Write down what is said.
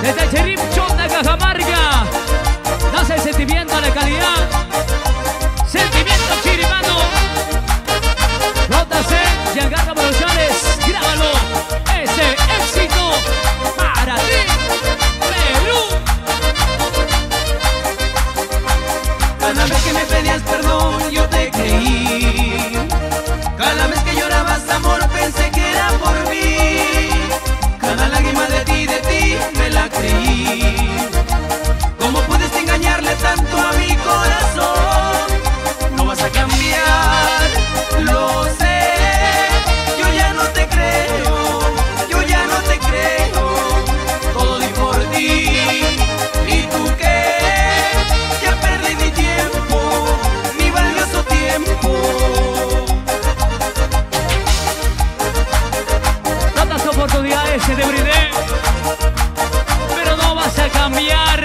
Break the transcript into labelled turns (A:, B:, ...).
A: Desde el Cherip Chonda Cajamarca nace el sentimiento, la calidad. Sentimiento chiribano. JC, Yangarra Producciones, grábalo. Ese éxito para ti, Perú.
B: Cada vez que me pedías perdón yo te creí. Cada vez que llorabas amor pensé que era por mí. Cada lágrima de ti me la creí. ¿Cómo puedes engañarle tanto a mi corazón? No vas a cambiar, lo sé. Yo ya no te creo, yo ya no te creo. Todo di por ti. ¿Y tú qué? Ya perdí mi tiempo, mi valioso tiempo.
A: Tantas oportunidades que te brindé, pero no vas a cambiar.